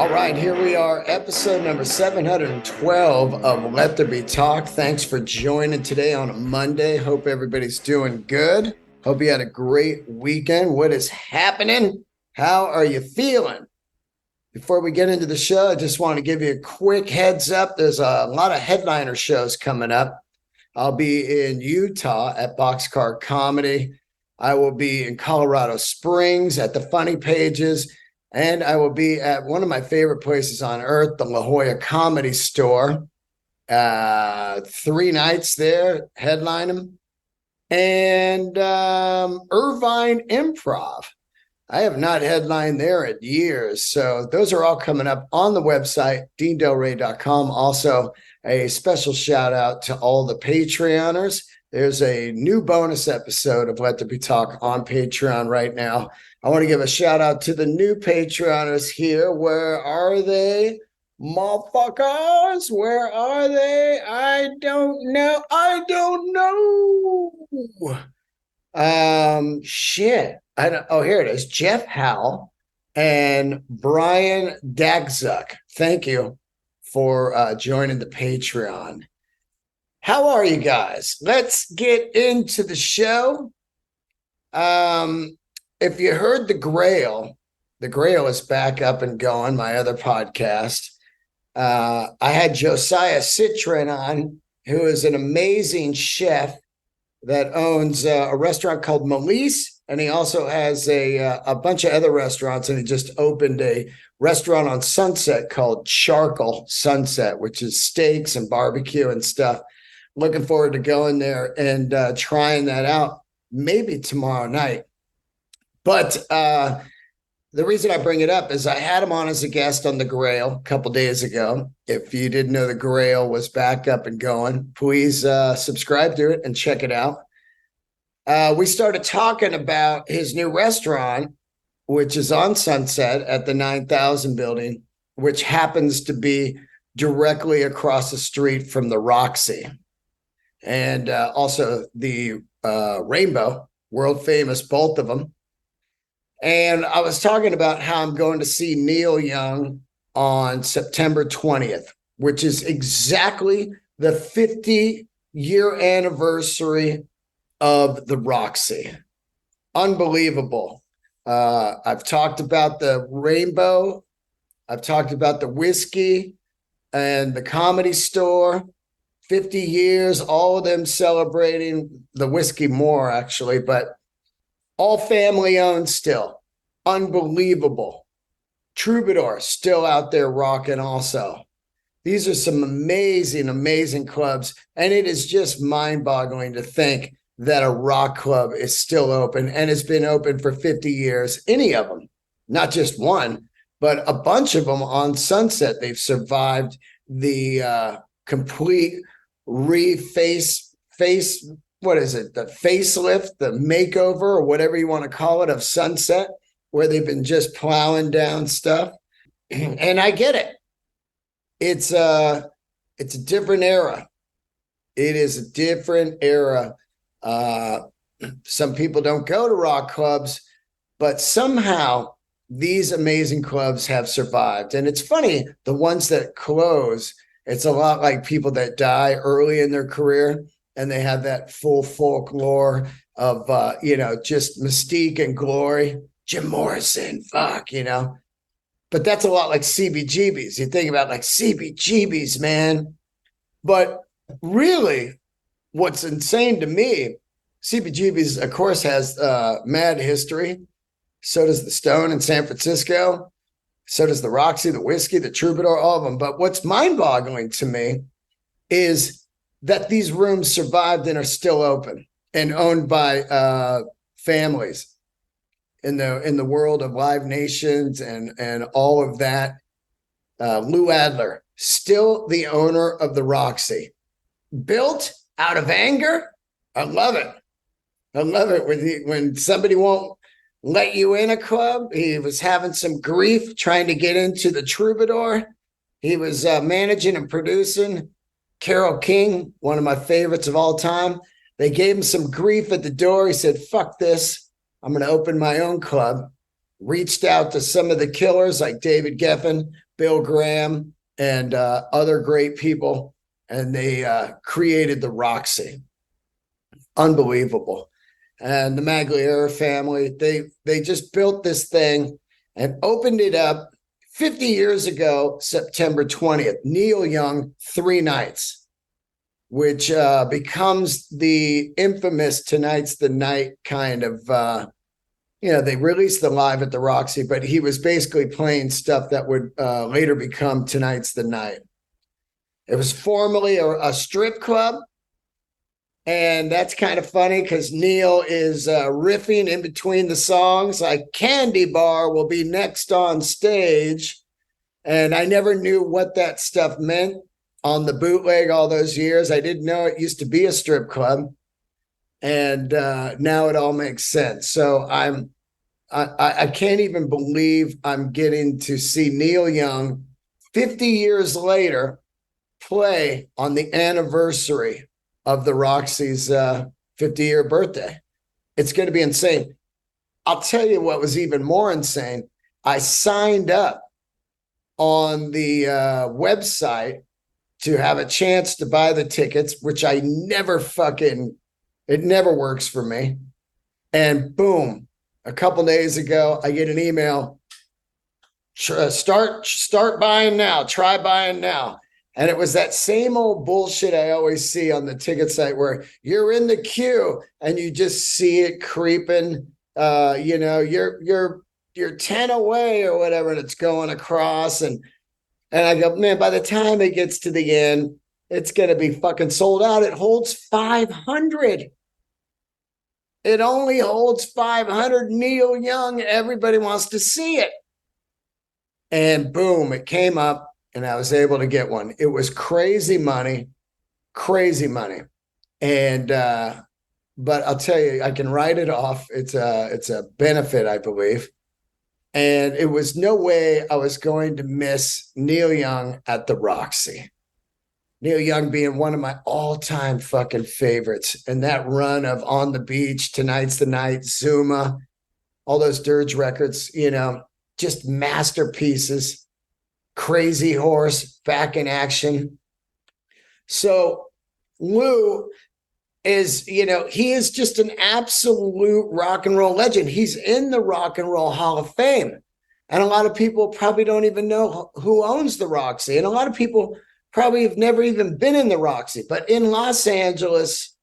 All right, here we are, episode number 712 of Let There Be Talk. Thanks for joining today on a Monday. Hope everybody's doing good. Hope you had a great weekend. What is happening? How are you feeling? Before we get into the show, I just want to give you a quick heads up. There's a lot of headliner shows coming up. I'll be in Utah at Boxcar Comedy. I will be in Colorado Springs at the Funny Pages. And I will be at one of my favorite places on earth, the La Jolla Comedy Store. 3 nights there, headline them. And Irvine Improv. I have not headlined there in years. So those are all coming up on the website, deandelray.com. Also, a special shout out to all the Patreoners. There's a new bonus episode of Let There Be Talk on Patreon right now. I want to give a shout out to the new Patreoners here. Where are they? Motherfuckers, where are they? I don't know. Shit. Here it is. Jeff Howell and Brian Dagzuk. Thank you for joining the Patreon. How are you guys? Let's get into the show. If you heard the Grail is back up and going, my other podcast. I had Josiah Citron on, who is an amazing chef that owns a restaurant called Melise, and he also has a bunch of other restaurants, and he just opened a restaurant on Sunset called Charcoal Sunset, which is steaks and barbecue and stuff. Looking forward to going there and trying that out maybe tomorrow night. But the reason I bring it up is I had him on as a guest on the Grail a couple days ago. If you didn't know the Grail was back up and going, please subscribe to it and check it out. We started talking about his new restaurant, which is on Sunset at the 9000 building, which happens to be directly across the street from the Roxy. And also the Rainbow, world famous, both of them. And I was talking about how I'm going to see Neil Young on September 20th, which is exactly the 50-year anniversary of the Roxy. Unbelievable. I've talked about the Rainbow. I've talked about the whiskey and the Comedy Store. 50 years, all of them celebrating the whiskey more, actually, but all family owned still. Unbelievable. Troubadour still out there rocking also. These are some amazing, amazing clubs, and it is just mind-boggling to think that a rock club is still open and has been open for 50 years. Any of them, not just one, but a bunch of them on Sunset. They've survived the complete what is it? The facelift, the makeover, or whatever you want to call it, of Sunset, where they've been just plowing down stuff. And I get it. It's a different era. It is a different era. Some people don't go to rock clubs, but somehow these amazing clubs have survived. And it's funny, the ones that close, it's a lot like people that die early in their career and they have that full folklore of, just mystique and glory. Jim Morrison, fuck. But that's a lot like CBGBs. You think about like CBGBs, man. But really, what's insane to me, CBGBs, of course, has mad history. So does the Stone in San Francisco. So does the Roxy, the Whiskey, the Troubadour, all of them. But what's mind-boggling to me is that these rooms survived and are still open and owned by families in the world of Live Nations and all of that. Lou Adler, still the owner of the Roxy. Built out of anger. I love it. I love it when somebody won't let you in a club. He was having some grief trying to get into the Troubadour. He was managing and producing Carole King, one of my favorites of all time. They gave him some grief at the door. He said, fuck this. I'm going to open my own club. Reached out to some of the killers like David Geffen, Bill Graham and other great people, and they created the Roxy. Unbelievable. And the Magliera family, they just built this thing and opened it up 50 years ago, September 20th. Neil Young, 3 nights, which becomes the infamous Tonight's the Night kind of, they released the Live at the Roxy, but he was basically playing stuff that would later become Tonight's the Night. It was formerly a strip club. And that's kind of funny because Neil is riffing in between the songs, like Candy Bar will be next on stage. And I never knew what that stuff meant on the bootleg all those years. I didn't know it used to be a strip club. And now it all makes sense. So I can't even believe I'm getting to see Neil Young 50 years later play on the anniversary of the Roxy's 50-year birthday. It's going to be insane. I'll tell you what was even more insane. I signed up on the website to have a chance to buy the tickets, which I never it never works for me. And boom, a couple days ago, I get an email, start buying now, try buying now. And it was that same old bullshit I always see on the ticket site where you're in the queue and you just see it creeping. You're 10 away or whatever, and it's going across. And I go, man, by the time it gets to the end, it's going to be fucking sold out. It holds 500. It only holds 500. Neil Young. Everybody wants to see it. And boom, it came up. And I was able to get one. It was crazy money. And, but I'll tell you, I can write it off. It's a benefit, I believe. And it was no way I was going to miss Neil Young at the Roxy. Neil Young being one of my all-time fucking favorites. And that run of On the Beach, Tonight's the Night, Zuma, all those Dirge records, just masterpieces. Crazy Horse, Back in Action. So Lou is, he is just an absolute rock and roll legend. He's in the Rock and Roll Hall of Fame. And a lot of people probably don't even know who owns the Roxy. And a lot of people probably have never even been in the Roxy. But in Los Angeles,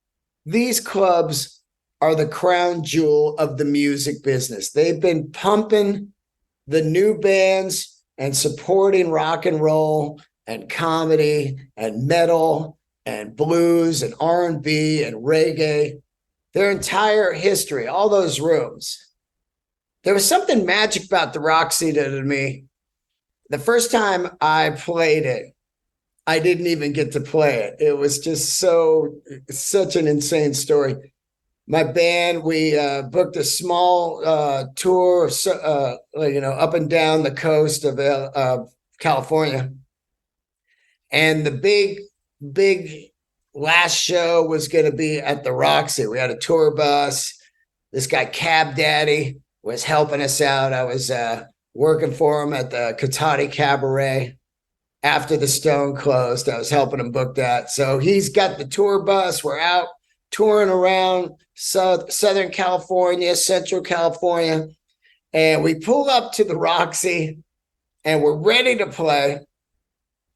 these clubs are the crown jewel of the music business. They've been pumping the new bands and supporting rock and roll and comedy and metal and blues and R&B and reggae, their entire history, all those rooms. There was something magic about the Roxy to me. The first time I played it, I didn't even get to play it. It was just such an insane story. My band, we booked a small tour, up and down the coast of California. And the big last show was going to be at the Roxy. We had a tour bus. This guy, Cab Daddy, was helping us out. I was working for him at the Cotati Cabaret after the Stone closed. I was helping him book that. So he's got the tour bus. We're out touring around Southern California, Central California. And we pull up to the Roxy and we're ready to play.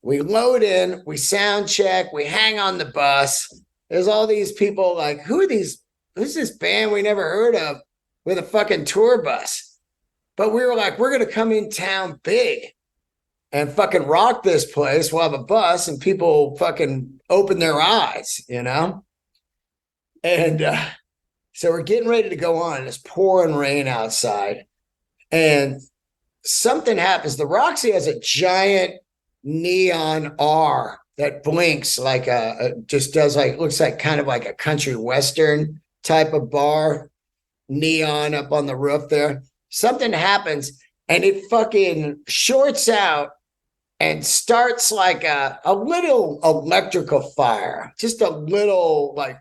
We load in, we sound check, we hang on the bus. There's all these people like, who's this band we never heard of with a fucking tour bus? But we were like, we're going to come in town big and fucking rock this place. We'll have a bus and people fucking open their eyes, And so we're getting ready to go on. It's pouring rain outside. And something happens. The Roxy has a giant neon R that blinks like looks like kind of like a country western type of bar, neon up on the roof there. Something happens and it fucking shorts out and starts like a little electrical fire, just a little like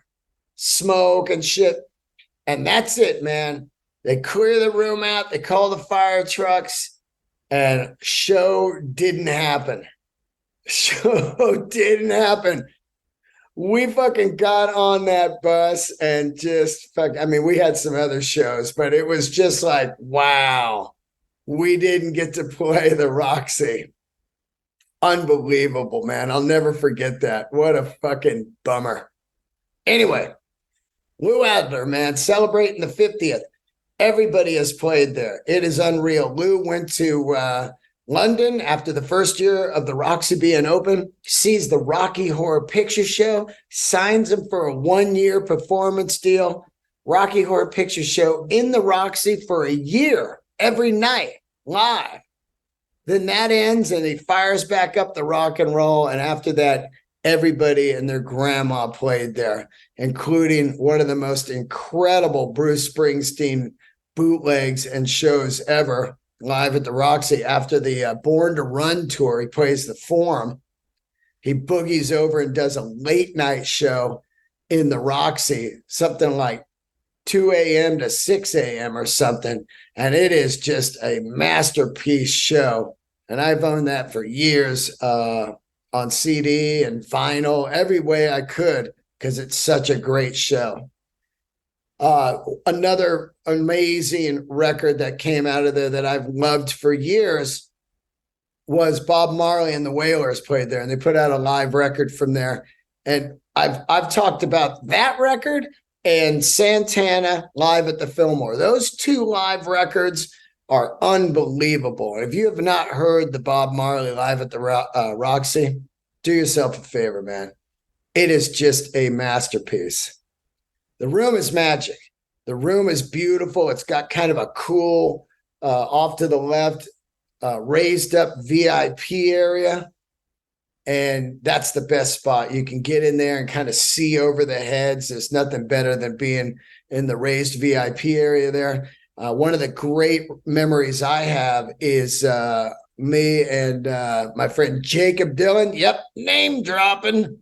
smoke and shit. And that's it, man. They clear the room out. They call the fire trucks. and show didn't happen. Show didn't happen. We fucking got on that bus and just I mean, we had some other shows, but it was just like, wow, we didn't get to play the Roxy. Unbelievable, man. I'll never forget that. What a fucking bummer. Anyway, Lou Adler, man, celebrating the 50th. Everybody has played there. It is unreal. Lou went to London after the first year of the Roxy being open, sees the Rocky Horror Picture Show, signs him for a 1-year performance deal. Rocky Horror Picture Show in the Roxy for a year, every night, live. Then that ends and he fires back up the rock and roll. And after that, everybody and their grandma played there, including one of the most incredible Bruce Springsteen bootlegs and shows ever, live at the Roxy. After the Born to Run tour, he plays the Forum. He boogies over and does a late night show in the Roxy, something like 2 a.m. to 6 a.m. or something. And it is just a masterpiece show. And I've owned that for years on CD and vinyl, every way I could, because it's such a great show. Another amazing record that came out of there that I've loved for years was Bob Marley and the Wailers played there, and they put out a live record from there. And I've talked about that record and Santana live at the Fillmore. Those two live records are unbelievable. And if you have not heard the Bob Marley live at the Roxy, do yourself a favor, man. It is just a masterpiece. The room is magic. The room is beautiful. It's got kind of a cool, off to the left, raised up VIP area. And that's the best spot. You can get in there and kind of see over the heads. There's nothing better than being in the raised VIP area there. One of the great memories I have is me and my friend Jacob Dylan. Yep, name dropping.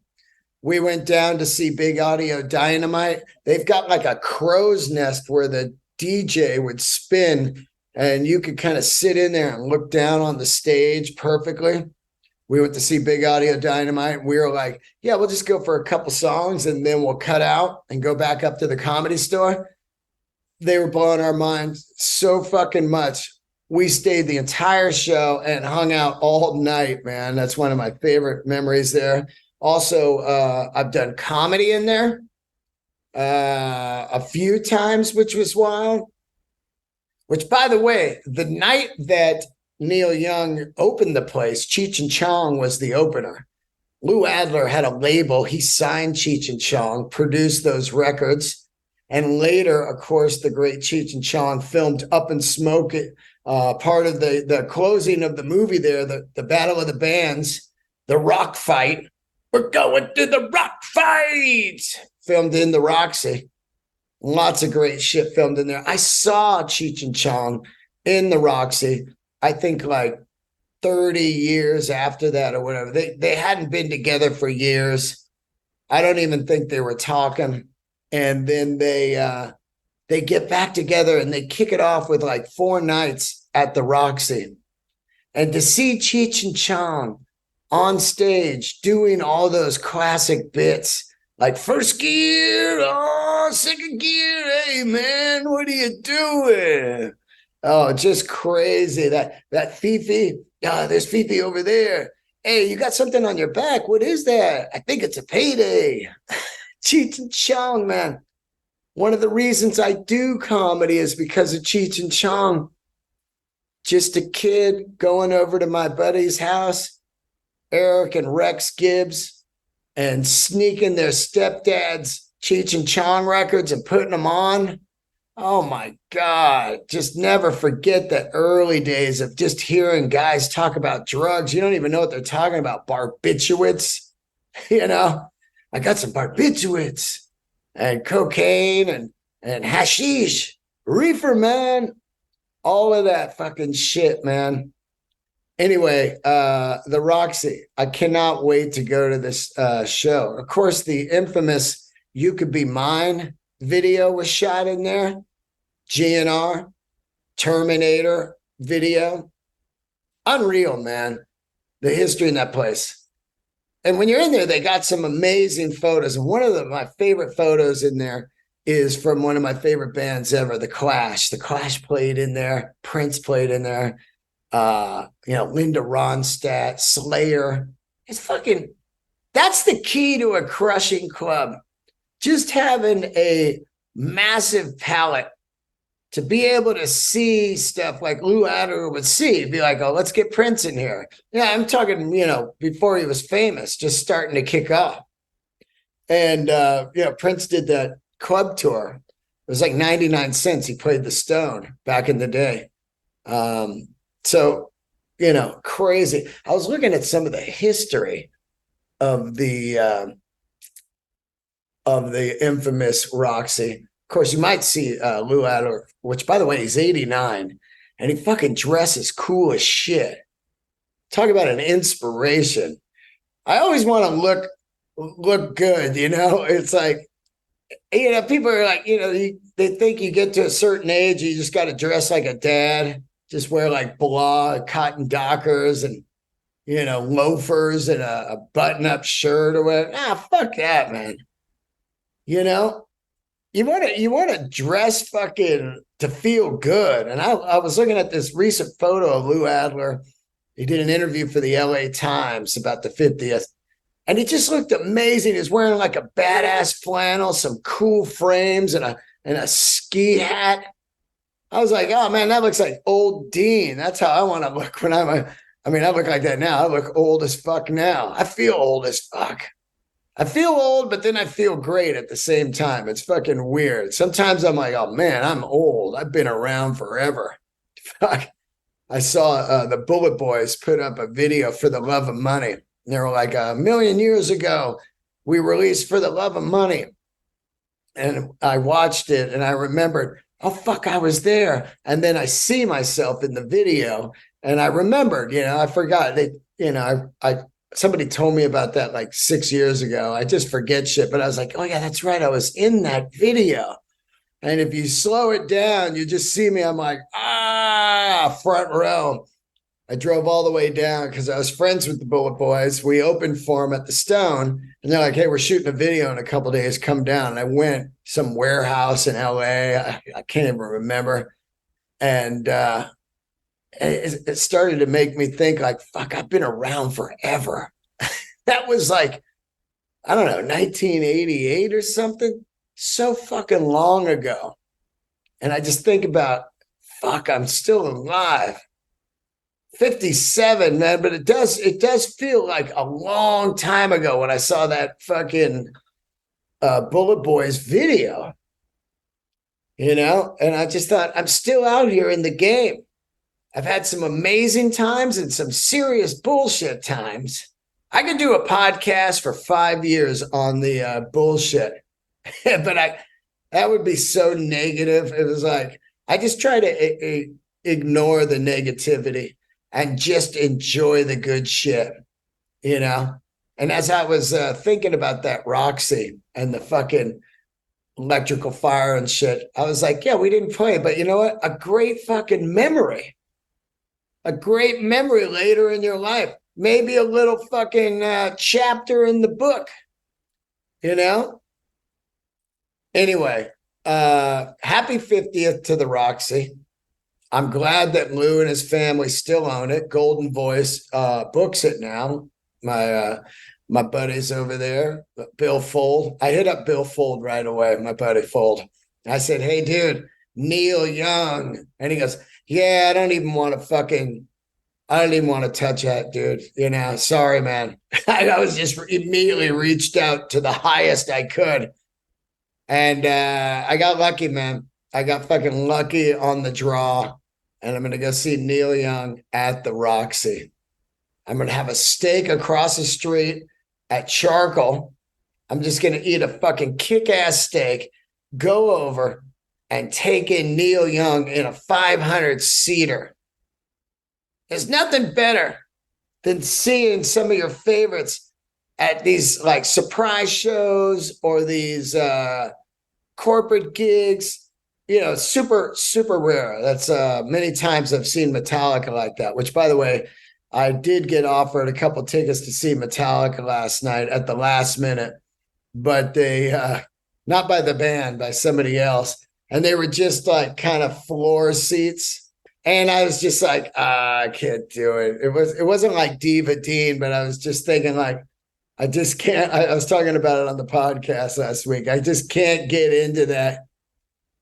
We went down to see Big Audio Dynamite. They've got like a crow's nest where the DJ would spin and you could kind of sit in there and look down on the stage perfectly. We went to see Big Audio Dynamite. We were like, yeah, we'll just go for a couple songs and then we'll cut out and go back up to the Comedy Store. They were blowing our minds so fucking much. We stayed the entire show and hung out all night, man. That's one of my favorite memories there. Also, I've done comedy in there a few times, which was wild. Which, by the way, the night that Neil Young opened the place, Cheech and Chong was the opener. Lou Adler had a label. He signed Cheech and Chong, produced those records. And later, of course, the great Cheech and Chong filmed Up in Smoke, part of the closing of the movie there, the Battle of the Bands, the rock fight. We're going to the rock fight, filmed in the Roxy. Lots of great shit filmed in there. I saw Cheech and Chong in the Roxy, I think like 30 years after that or whatever. They hadn't been together for years. I don't even think they were talking. And then they get back together and they kick it off with like 4 nights at the Roxy. And to see Cheech and Chong on stage doing all those classic bits, like first gear, oh, second gear, hey man, what are you doing? Oh, just crazy. That Fifi, there's Fifi over there. Hey, you got something on your back. What is that? I think it's a payday. Cheech and Chong, man. One of the reasons I do comedy is because of Cheech and Chong. Just a kid going over to my buddy's house, Eric and Rex Gibbs, and sneaking their stepdad's Cheech and Chong records and putting them on. Oh my God. Just never forget the early days of just hearing guys talk about drugs. You don't even know what they're talking about. Barbiturates, you know? I got some barbiturates and cocaine and hashish, reefer, man. All of that fucking shit, man. Anyway, the Roxy, I cannot wait to go to this show. Of course, the infamous You Could Be Mine video was shot in there. GNR, Terminator video. unreal, man. The history in that place. And when you're in there, they got some amazing photos. And one of my favorite photos in there is from one of my favorite bands ever, The Clash. The Clash played in there. Prince played in there. Linda Ronstadt, Slayer. It's fucking, that's the key to a crushing club. Just having a massive palette to be able to see stuff like Lou Adler would see, be like, oh, let's get Prince in here. Yeah, I'm talking, before he was famous, just starting to kick off. And, Prince did that club tour. It was like 99 cents. He played the Stone back in the day. So, crazy. I was looking at some of the history of the infamous Roxy. Of course, you might see Lou Adler, which, by the way, he's 89, and he fucking dresses cool as shit. Talk about an inspiration. I always want to look good, It's like, people are like, they think you get to a certain age, you just got to dress like a dad, just wear like blah, cotton Dockers and, loafers and a button-up shirt or whatever. Fuck that, man. You want to dress fucking to feel good. And I was looking at this recent photo of Lou Adler. He did an interview for the LA Times about the 50th. And he just looked amazing. He was wearing like a badass flannel, some cool frames, and a ski hat. I was like, oh man, that looks like old Dean. That's how I want to look when I look like that now. I look old as fuck now. I feel old as fuck. I feel old, but then I feel great at the same time. It's fucking weird. Sometimes I'm like, oh man, I'm old. I've been around forever. Fuck. I saw the Bullet Boys put up a video for the Love of Money. And they were like, 1,000,000 years ago, we released For the Love of Money. And I watched it and I remembered, oh fuck, I was there. And then I see myself in the video and I remembered, I forgot that, somebody told me about that like 6 years ago. I just forget shit, but I was like, oh yeah, that's right. I was in that video. And if you slow it down, you just see me. I'm like, front row. I drove all the way down because I was friends with the Bullet Boys. We opened for them at the Stone and they're like, hey, we're shooting a video in a couple of days. Come down. And I went some warehouse in LA. I can't even remember. And, it started to make me think like, fuck, I've been around forever. That was like, I don't know, 1988 or something. So fucking long ago. And I just think about, fuck, I'm still alive. 57, man, but it does feel like a long time ago when I saw that fucking Bullet Boys video. And I just thought, I'm still out here in the game. I've had some amazing times and some serious bullshit times. I could do a podcast for 5 years on the bullshit, but that would be so negative. It was like, I just try to ignore the negativity and just enjoy the good shit, And as I was thinking about that Roxy and the fucking electrical fire and shit, I was like, yeah, we didn't play, but you know what? A great fucking memory. A great memory later in your life. Maybe a little fucking chapter in the book, Anyway, happy 50th to the Roxy. I'm glad that Lou and his family still own it. Golden Voice books it now. My buddies over there, Bill Fold. I hit up Bill Fold right away, my buddy Fold. I said, hey, dude, Neil Young. And he goes, yeah, I don't even want to touch that, dude. Sorry, man. I was just immediately reached out to the highest I could. And I got lucky, man. I got fucking lucky on the draw. And I'm going to go see Neil Young at the Roxy. I'm going to have a steak across the street at Charcoal. I'm just going to eat a fucking kick-ass steak, go over, and take in Neil Young in a 500-seater. There's nothing better than seeing some of your favorites at these like surprise shows or these corporate gigs. super, super rare. That's many times I've seen Metallica like that, which, by the way, I did get offered a couple tickets to see Metallica last night at the last minute, but they, not by the band, by somebody else. And they were just like kind of floor seats. And I was just like, I can't do it. It wasn't like Diva Dean, but I was just thinking like, I just can't. I was talking about it on the podcast last week. I just can't get into that.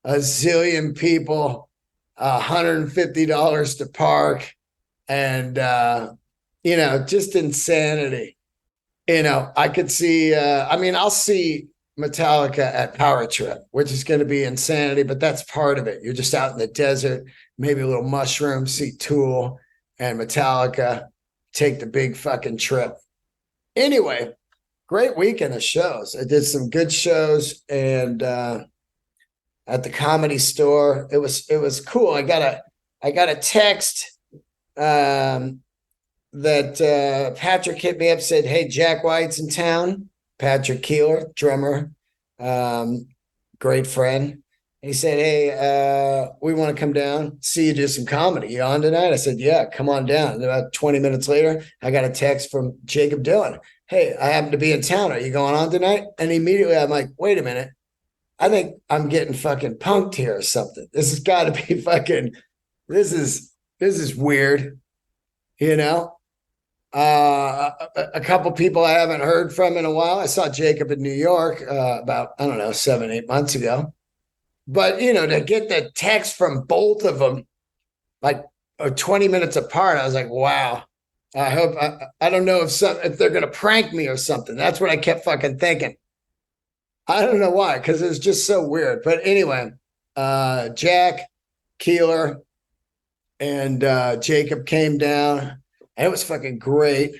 A zillion people, $150 to park, and just insanity. I could see. I'll see Metallica at Power Trip, which is going to be insanity, but that's part of it. You're just out in the desert, maybe a little mushroom, see Tool and Metallica, take the big fucking trip. Anyway, great weekend of shows. I did some good shows, and at the Comedy Store, it was cool. I got a text that Patrick hit me up, said, "Hey, Jack White's in town." Patrick Keeler, drummer, great friend. He said, "Hey, we want to come down, see you do some comedy. You on tonight?" I said, "Yeah, come on down." And about 20 minutes later, I got a text from Jacob Dylan. "Hey, I happen to be in town. Are you going on tonight?" And immediately I'm like, wait a minute. I think I'm getting fucking punked here or something. This has got to be fucking, this is weird, a couple people I haven't heard from in a while. I saw Jacob in New York about, I don't know, 7-8 months ago. But, to get the text from both of them, like 20 minutes apart, I was like, wow. I hope, I don't know if they're going to prank me or something. That's what I kept fucking thinking. I don't know why, because it was just so weird. But anyway, Jack, Keeler, and Jacob came down. And it was fucking great.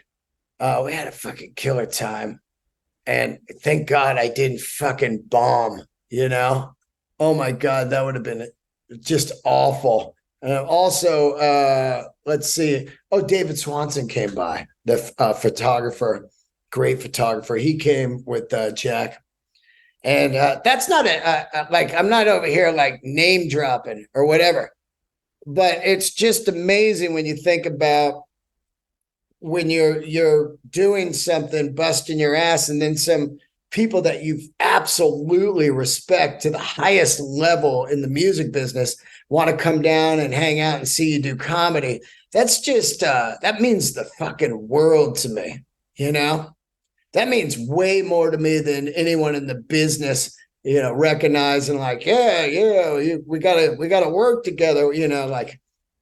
We had a fucking killer time. And thank God I didn't fucking bomb, Oh my God, that would have been just awful. And also, let's see. Oh, David Swanson came by, the photographer, great photographer. He came with Jack. And that's not like, I'm not over here like name dropping or whatever. But it's just amazing when you think about when you're doing something, busting your ass, and then some people that you absolutely respect to the highest level in the music business want to come down and hang out and see you do comedy. That's just that means the fucking world to me, That means way more to me than anyone in the business, recognizing like, we gotta work together,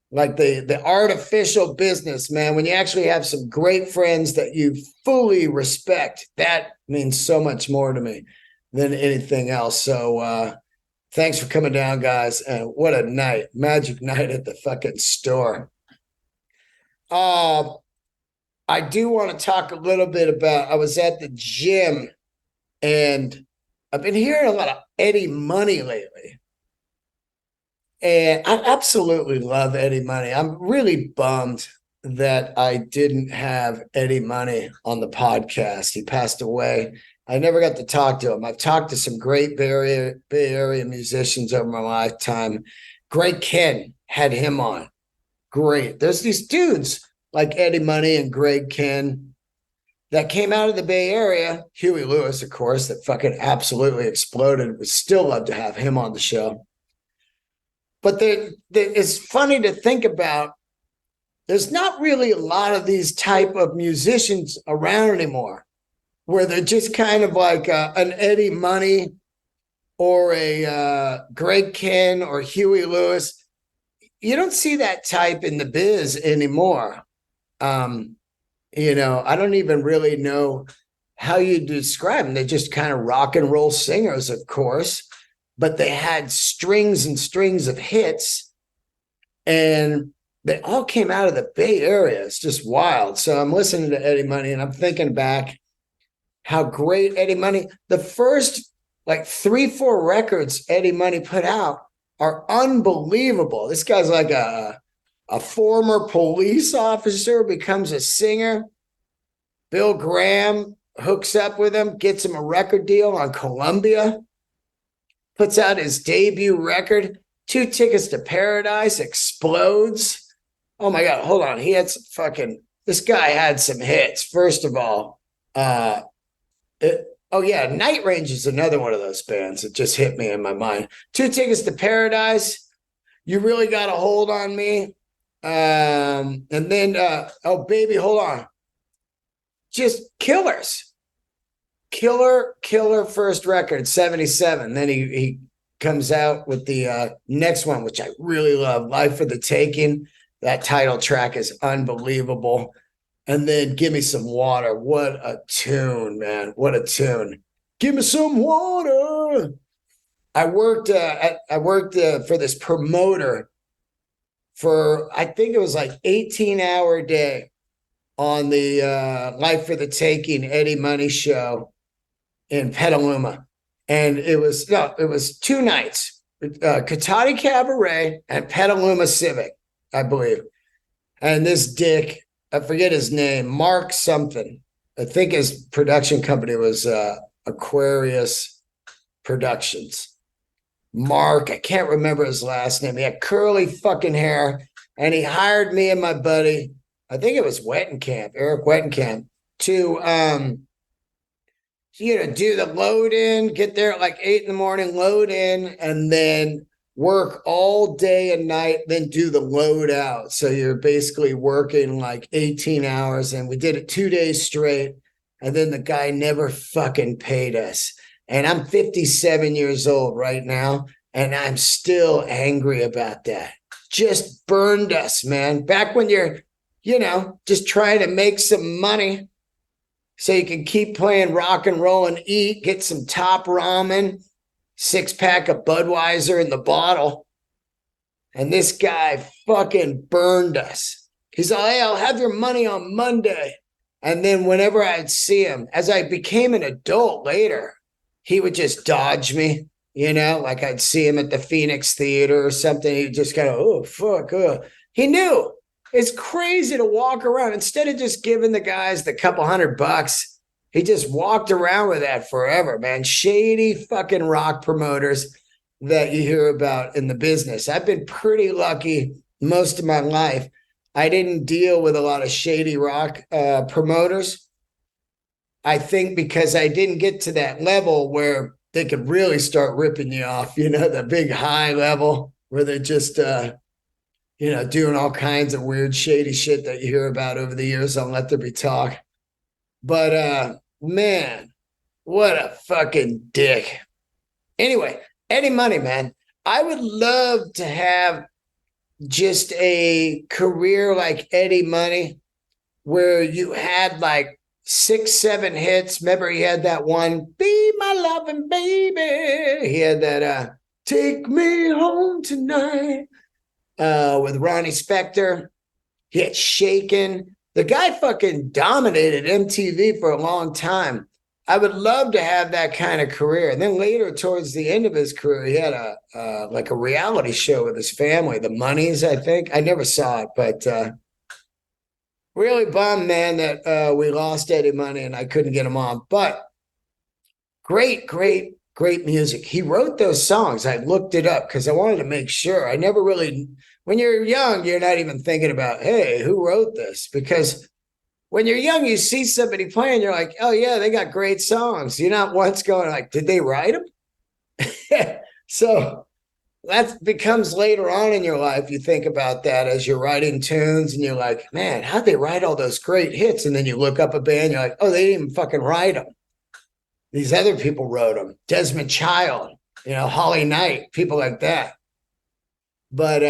like the artificial business, man. When you actually have some great friends that you fully respect, that means so much more to me than anything else. So thanks for coming down, guys. And what a night. Magic night at the fucking store. I do want to talk a little bit about, I was at the gym and I've been hearing a lot of Eddie Money lately. And I absolutely love Eddie Money. I'm really bummed that I didn't have Eddie Money on the podcast. He passed away. I never got to talk to him. I've talked to some great Bay Area musicians over my lifetime. Greg Ken had him on. Great. There's these dudes like Eddie Money and Greg Ken that came out of the Bay Area. Huey Lewis, of course, that fucking absolutely exploded. Would still love to have him on the show. But it's funny to think about. There's not really a lot of these type of musicians around anymore, where they're just kind of like an Eddie Money or a Greg Ken or Huey Lewis. You don't see that type in the biz anymore. I don't even really know how you describe them. They're just kind of rock and roll singers, of course, but they had strings and strings of hits, and they all came out of the Bay Area. It's just wild. So I'm listening to Eddie Money and I'm thinking back how great Eddie Money, the first like 3-4 records Eddie Money put out are unbelievable. This guy's like a former police officer, becomes a singer. Bill Graham hooks up with him, gets him a record deal on Columbia. puts out his debut record, Two Tickets to Paradise, explodes. Oh my God, hold on. He had some fucking, this guy had some hits. First of all, oh yeah, Night Range is another one of those bands that just hit me in my mind. Two Tickets to Paradise, You Really Got a Hold on Me. And then, oh baby, hold on. Just killers. Killer first record, 77. Then he comes out with the next one, which I really love, Life for the Taking. That title track is unbelievable. And then Give Me Some Water. What a tune, man. What a tune. Give me some water. I worked for this promoter for, I think it was like 18-hour day on the Life for the Taking Eddie Money show in Petaluma. And it was 2 nights, Cotati Cabaret and Petaluma Civic, I believe. And this dick, I forget his name, Mark something. I think his production company was Aquarius Productions. Mark, I can't remember his last name. He had curly fucking hair, and he hired me and my buddy, I think it was Wettenkamp, Eric Wettenkamp, to do the load in, get there at like 8 a.m, load in, and then work all day and night, then do the load out. So you're basically working like 18 hours, and we did it 2 days straight. And then the guy never fucking paid us. And I'm 57 years old right now, and I'm still angry about that. Just burned us, man. Back when you're, just trying to make some money so you can keep playing rock and roll and eat, get some top ramen, 6-pack of Budweiser in the bottle. And this guy fucking burned us. He's like, hey, I'll have your money on Monday. And then whenever I'd see him, as I became an adult later, he would just dodge me, like I'd see him at the Phoenix Theater or something. He'd just kind of, oh, fuck. He knew. It's crazy to walk around. Instead of just giving the guys the couple $100, he just walked around with that forever, man. Shady fucking rock promoters that you hear about in the business. I've been pretty lucky most of my life. I didn't deal with a lot of shady rock promoters. I think because I didn't get to that level where they could really start ripping you off, the big high level where they're just, doing all kinds of weird, shady shit that you hear about over the years on Let There Be Talk. But, man, what a fucking dick. Anyway, Eddie Money, man. I would love to have just a career like Eddie Money where you had like 6, 7 hits. Remember, he had that one, Be My Lovin' Baby. He had that, Take Me Home Tonight. With Ronnie Spector. He had Shaken. The guy fucking dominated MTV for a long time. I would love to have that kind of career. And then later, towards the end of his career, he had a reality show with his family, The Moneys, I think. I never saw it, but really bummed, man, that we lost Eddie Money and I couldn't get him on. But great music. He wrote those songs. I looked it up because I wanted to make sure. I never really, when you're young, you're not even thinking about, hey, who wrote this? Because when you're young, you see somebody playing, you're like, oh yeah, they got great songs. You're not once going like, did they write them? So that becomes later on in your life. You think about that as you're writing tunes and you're like, man, how'd they write all those great hits? And then you look up a band, you're like, oh, they didn't even fucking write them. These other people wrote them. Desmond Child, Holly Knight, people like that. But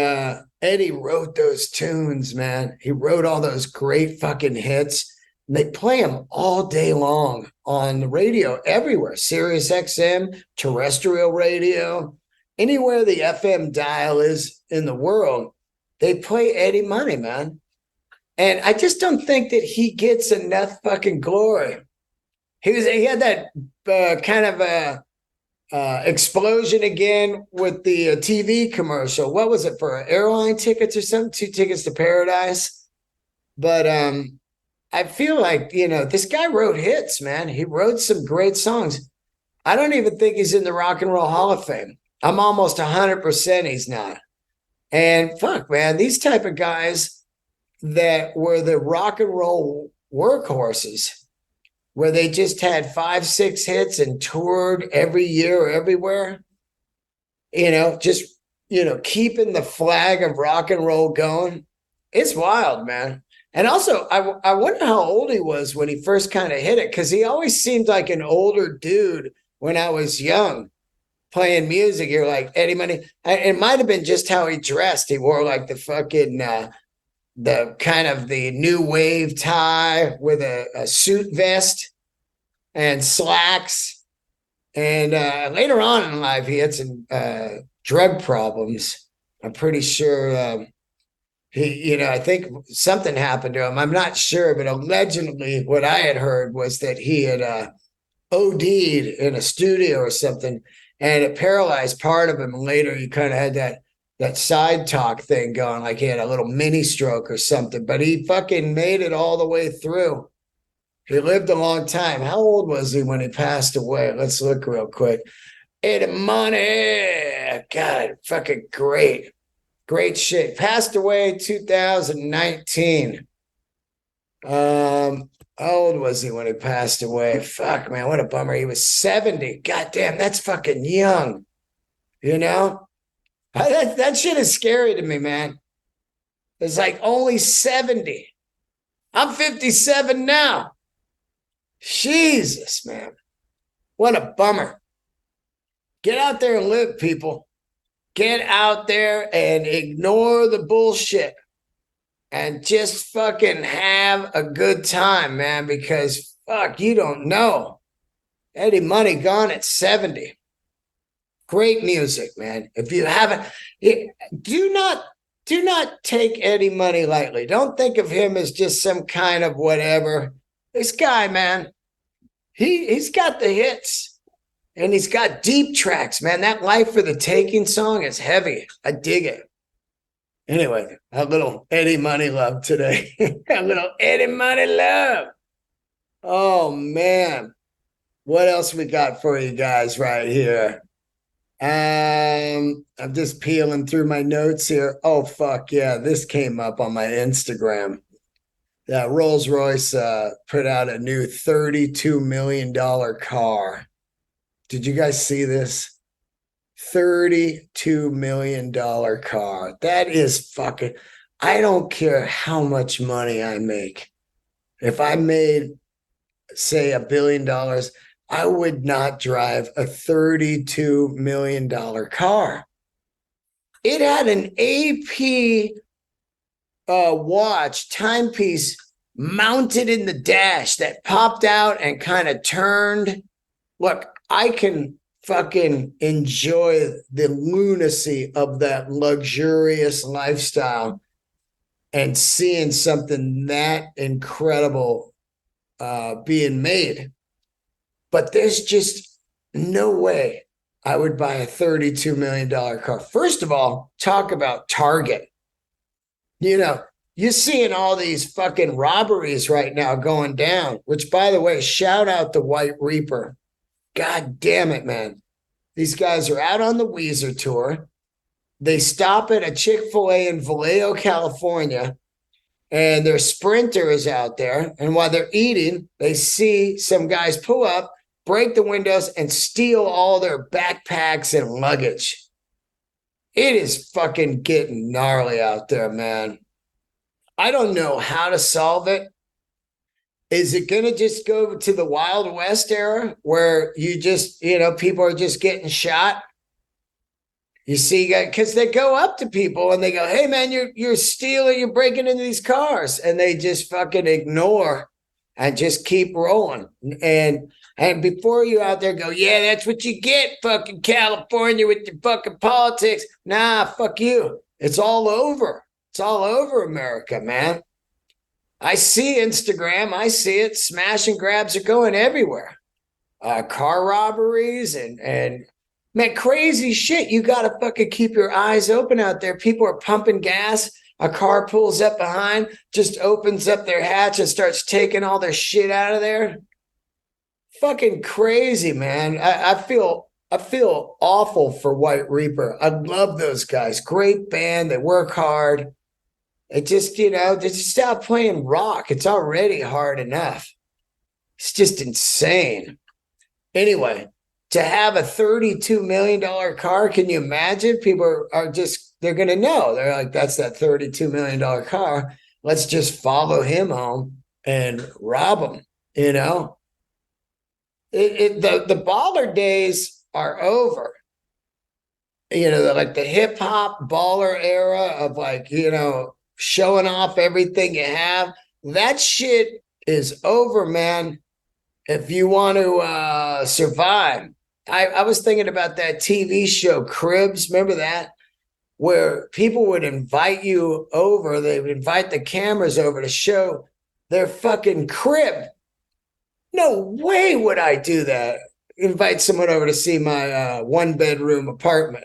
Eddie wrote those tunes, man. He wrote all those great fucking hits. And they play them all day long on the radio everywhere. Sirius XM, terrestrial radio, anywhere the FM dial is in the world, they play Eddie Money, man. And I just don't think that he gets enough fucking glory. He had that kind of explosion again with the TV commercial. What was it, for airline tickets or something? 2 Tickets to Paradise. But I feel like, this guy wrote hits, man. He wrote some great songs. I don't even think he's in the Rock and Roll Hall of Fame. I'm almost 100% he's not. And fuck, man, these type of guys that were the rock and roll workhorses, where they just had 5-6 hits and toured every year or everywhere, just, keeping the flag of rock and roll going. It's wild, man. And also, I wonder how old he was when he first kind of hit it, because he always seemed like an older dude when I was young playing music. You're like Eddie Money. It might have been just how he dressed. He wore like the fucking, the kind of the new wave tie with a suit vest and slacks. And later on in life, he had some drug problems. I'm pretty sure I think something happened to him. I'm not sure, but allegedly what I had heard was that he had OD'd in a studio or something, and it paralyzed part of him. And later he kind of had that side talk thing going, like he had a little mini stroke or something, but he fucking made it all the way through. He lived a long time. How old was he when he passed away? Let's look real quick. Eddie Money. God, fucking great. Great shit. Passed away 2019. How old was he when he passed away? Fuck, man, what a bummer. He was 70. God damn, that's fucking young. That shit is scary to me, man. It's like only 70. I'm 57 now. Jesus, man. What a bummer. Get out there and live, people. Get out there and ignore the bullshit and just fucking have a good time, man, because fuck, you don't know. Eddie Money gone at 70. Great music, man. If you haven't, do not take Eddie Money lightly. Don't think of him as just some kind of whatever. This guy, man, he's got the hits. And he's got deep tracks, man. That Life for the Taking song is heavy. I dig it. Anyway, a little Eddie Money love today. A little Eddie Money love. Oh, man. What else we got for you guys right here? I'm just peeling through my notes here. Oh, fuck, yeah. This came up on my Instagram. Yeah, Rolls-Royce put out a new $32 million car. Did you guys see this? $32 million car. That is fucking, I don't care how much money I make. If I made, say, $1 billion, I would not drive a $32 million car. It had an AP watch timepiece mounted in the dash that popped out and kind of turned. Look, I can fucking enjoy the lunacy of that luxurious lifestyle and seeing something that incredible being made. But there's just no way I would buy a $32 million car. First of all, talk about Target. You're seeing all these fucking robberies right now going down, which, by the way, shout out the White Reaper. God damn it, man. These guys are out on the Weezer tour. They stop at a Chick-fil-A in Vallejo, California, and their Sprinter is out there. And while they're eating, they see some guys pull up, break the windows, and steal all their backpacks and luggage. It is fucking getting gnarly out there, man. I don't know how to solve it. Is it going to just go to the Wild West era where you just, people are just getting shot? You see, because they go up to people and they go, hey, man, you're stealing, you're breaking into these cars. And they just fucking ignore and just keep rolling. And before you out there go, yeah, that's what you get, fucking California with your fucking politics. Nah, fuck you. It's all over. It's all over America, man. I see Instagram. I see it. Smash and grabs are going everywhere. Car robberies and man, crazy shit. You got to fucking keep your eyes open out there. People are pumping gas. A car pulls up behind, just opens up their hatch and starts taking all their shit out of there. Fucking crazy, man. I feel awful for White Reaper. I love those guys. Great band. They work hard. It just, they just stop playing rock. It's already hard enough. It's just insane. Anyway, to have a $32 million car, can you imagine? People are just, they're going to know. They're like, that's that $32 million car. Let's just follow him home and rob him, you know? The baller days are over. Like the hip hop baller era of like, showing off everything you have. That shit is over, man. If you want to survive. I was thinking about that TV show, Cribs. Remember that? Where people would invite you over, they would invite the cameras over to show their fucking crib. No way would I do that. Invite someone over to see my one-bedroom apartment.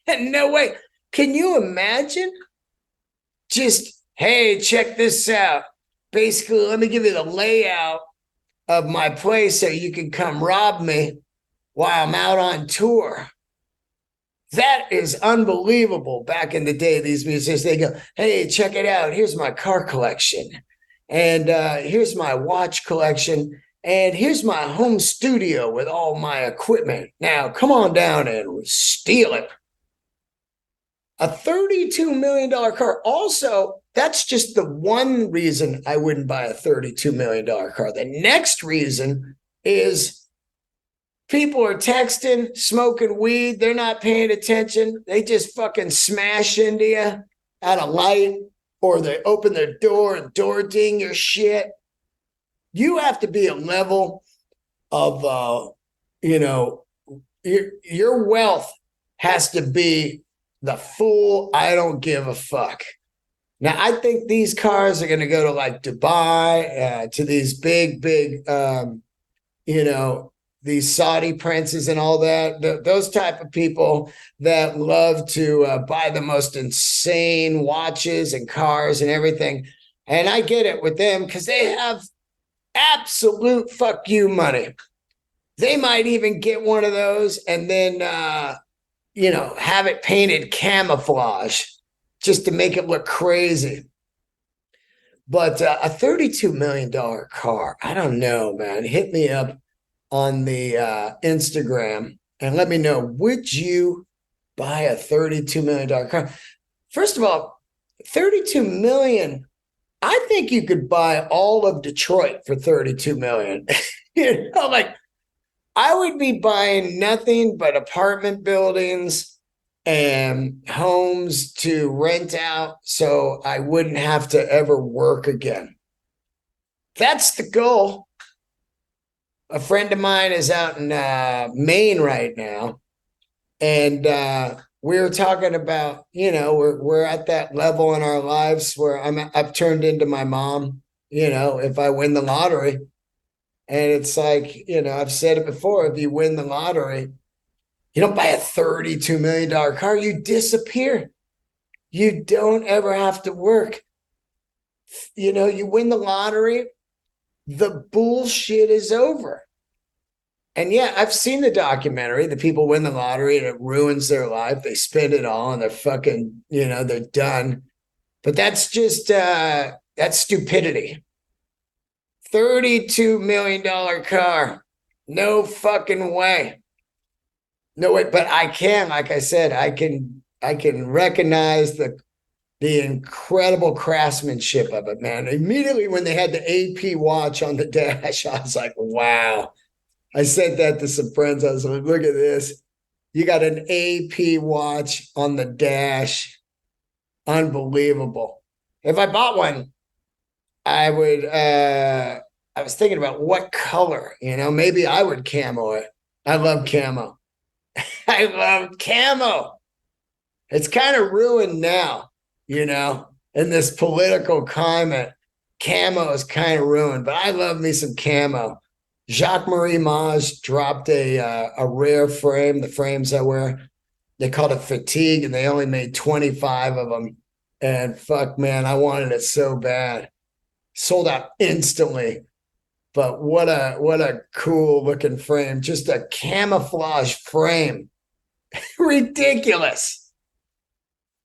No way. Can you imagine? Just, hey, check this out. Basically, let me give you the layout of my place so you can come rob me while I'm out on tour. That is unbelievable. Back in the day, these musicians, they go, hey, check it out. Here's my car collection. And here's my watch collection. And here's my home studio with all my equipment. Now, come on down and steal it. A $32 million car. Also, that's just the one reason I wouldn't buy a $32 million car. The next reason is people are texting, smoking weed. They're not paying attention. They just fucking smash into you at a light, or they open their door and door ding your shit. You have to be a level of, your wealth has to be the full, I don't give a fuck. Now, I think these cars are going to go to like Dubai, to these big, these Saudi princes and all that. Those type of people that love to buy the most insane watches and cars and everything. And I get it with them because they have absolute fuck you money. They might even get one of those and then, have it painted camouflage just to make it look crazy. But a $32 million car, I don't know, man. Hit me up on the Instagram and let me know, would you buy a $32 million car? First of all, $32 million, I think you could buy all of Detroit for $32 million. Like I would be buying nothing but apartment buildings and homes to rent out so I wouldn't have to ever work again. That's the goal. A friend of mine is out in Maine right now, and we were talking about, we're at that level in our lives where I've turned into my mom, if I win the lottery. And it's like, I've said it before, if you win the lottery, you don't buy a $32 million car, you disappear. You don't ever have to work. You win the lottery, the bullshit is over. And yeah, I've seen the documentary. The people win the lottery and it ruins their life. They spend it all and they're fucking, they're done. But that's just, that's stupidity. $32 million car. No fucking way. No way. But I can, like I said, I can recognize the incredible craftsmanship of it, man. Immediately when they had the AP watch on the dash, I was like, wow. I said that to some friends. I was like, look at this. You got an AP watch on the dash. Unbelievable. If I bought one, I would, I was thinking about what color, maybe I would camo it. I love camo. I love camo. It's kind of ruined now, in this political climate. Camo is kind of ruined, but I love me some camo. Jacques-Marie Mage dropped a rare frame, the frames I wear. They called it Fatigue, and they only made 25 of them. And fuck, man, I wanted it so bad. Sold out instantly. But what a cool looking frame. Just a camouflage frame. Ridiculous.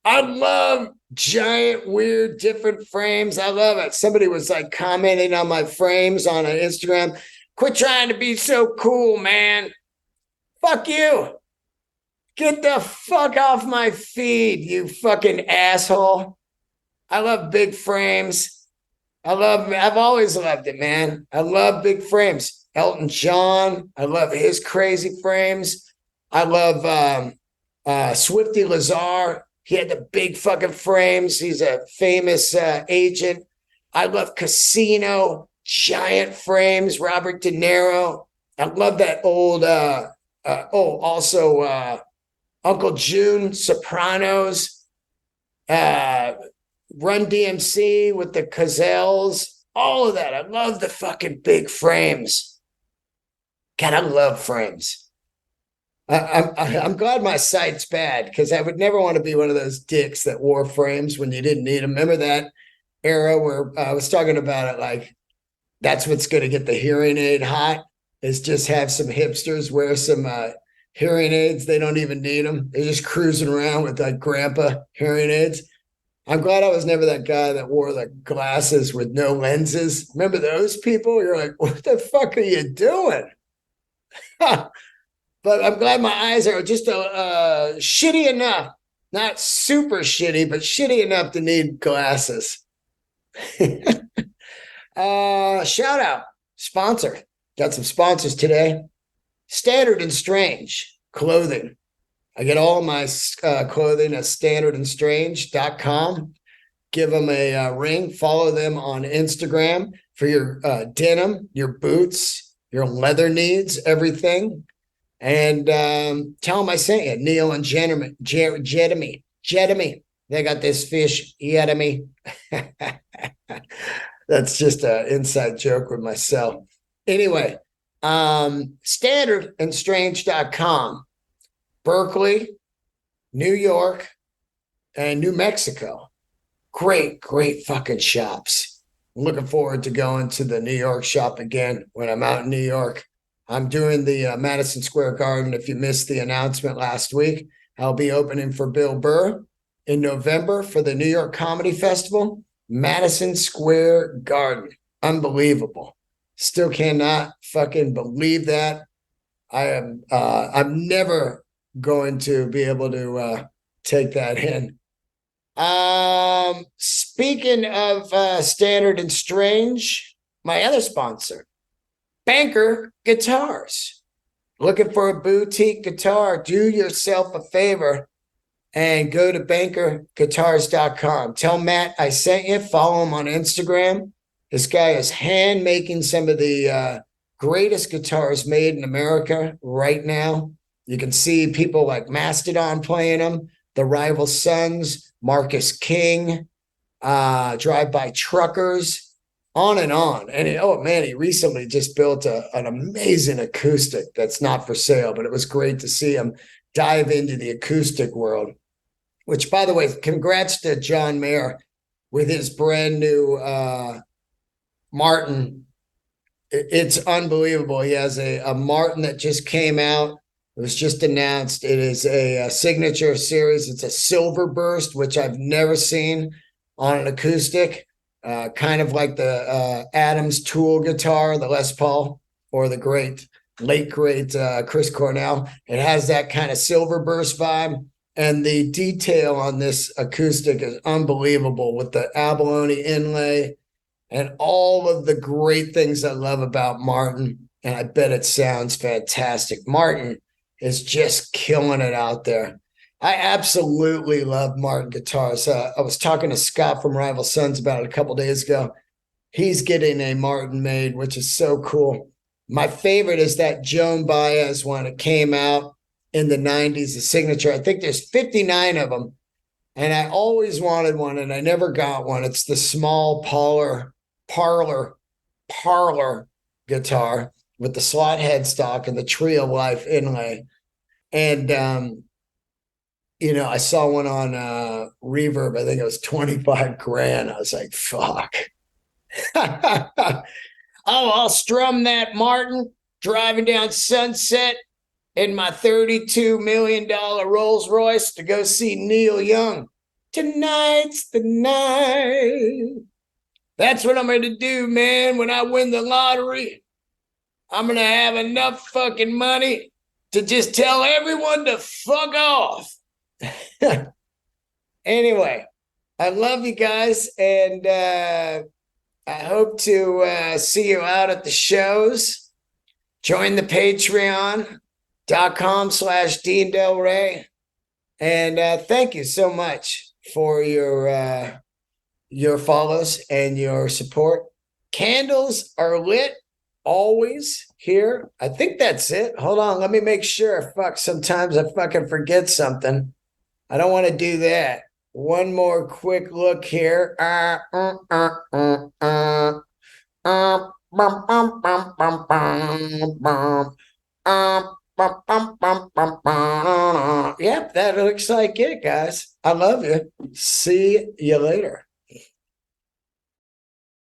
I love giant, weird, different frames. I love it. Somebody was like commenting on my frames on Instagram. Quit trying to be so cool, man. Fuck you. Get the fuck off my feed, you fucking asshole. I love big frames. I've always loved it, man. I love big frames. Elton John, I love his crazy frames. I love Swifty Lazar. He had the big fucking frames. He's a famous agent. I love Casino, giant frames. Robert De Niro. I love that old. Also Uncle June, Sopranos, Run DMC with the Cazelles, all of that. I love the fucking big frames. God, I love frames. I'm glad my sight's bad because I would never want to be one of those dicks that wore frames when you didn't need them. Remember that era where I was talking about it like that's what's going to get the hearing aid hot is just have some hipsters wear some hearing aids. They don't even need them. They're just cruising around with like grandpa hearing aids. I'm glad I was never that guy that wore the glasses with no lenses. Remember those people? You're like, what the fuck are you doing? But I'm glad my eyes are just shitty enough, not super shitty, but shitty enough to need glasses. Shout out, sponsor. Got some sponsors today. Standard and Strange clothing. I get all my clothing at standardandstrange.com. Give them a ring. Follow them on Instagram for your denim, your boots, your leather needs, everything. And tell them I sent you. Neil and Jeremy. They got this fish. Jeremy. That's just an inside joke with myself. Anyway, standardandstrange.com. Berkeley, New York, and New Mexico. Great fucking shops. I'm looking forward to going to the New York shop again when I'm out in New York. I'm doing the Madison Square Garden. If you missed the announcement last week, I'll be opening for Bill Burr in November for the New York Comedy Festival. Madison Square Garden. Unbelievable. Still cannot fucking believe that. I'm never going to be able to take that in. Speaking of Standard and Strange, my other sponsor, Banker Guitars. Looking for a boutique guitar? Do yourself a favor and go to bankerguitars.com. Tell Matt I sent you. Follow him on Instagram. This guy is hand making some of the greatest guitars made in America right now. You can see people like Mastodon playing them, the Rival Sons, Marcus King, Drive-By Truckers, on and on. And he recently just built an amazing acoustic that's not for sale, but it was great to see him dive into the acoustic world, which, by the way, congrats to John Mayer with his brand new Martin. It's unbelievable. He has a Martin that just came out. It was just announced. It is a signature series. It's a silver burst, which I've never seen on an acoustic, kind of like the Adams Tool guitar, the Les Paul, or the late great Chris Cornell. It has that kind of silver burst vibe. And the detail on this acoustic is unbelievable with the abalone inlay and all of the great things I love about Martin. And I bet it sounds fantastic. Martin is just killing it out there. I absolutely love Martin guitars. I was talking to Scott from Rival Sons about it a couple days ago. He's getting a Martin made, which is so cool. My favorite is that Joan Baez one. It came out in the 90s, the signature. I think there's 59 of them. And I always wanted one, and I never got one. It's the small parlor guitar with the slot headstock and the Tree of Life inlay. And, I saw one on Reverb. I think it was 25 grand. I was like, fuck. Oh, I'll strum that Martin driving down Sunset in my $32 million Rolls-Royce to go see Neil Young. Tonight's the night. That's what I'm going to do, man. When I win the lottery, I'm going to have enough fucking money to just tell everyone to fuck off. Anyway, I love you guys, and I hope to see you out at the shows. Join the patreon.com/Dean Del Rey. And thank you so much for your follows and your support. Candles are lit always here. I think that's it. Hold on. Let me make sure. Fuck, sometimes I fucking forget something. I don't want to do that. One more quick look here. Yep, that looks like it, guys. I love you. See you later.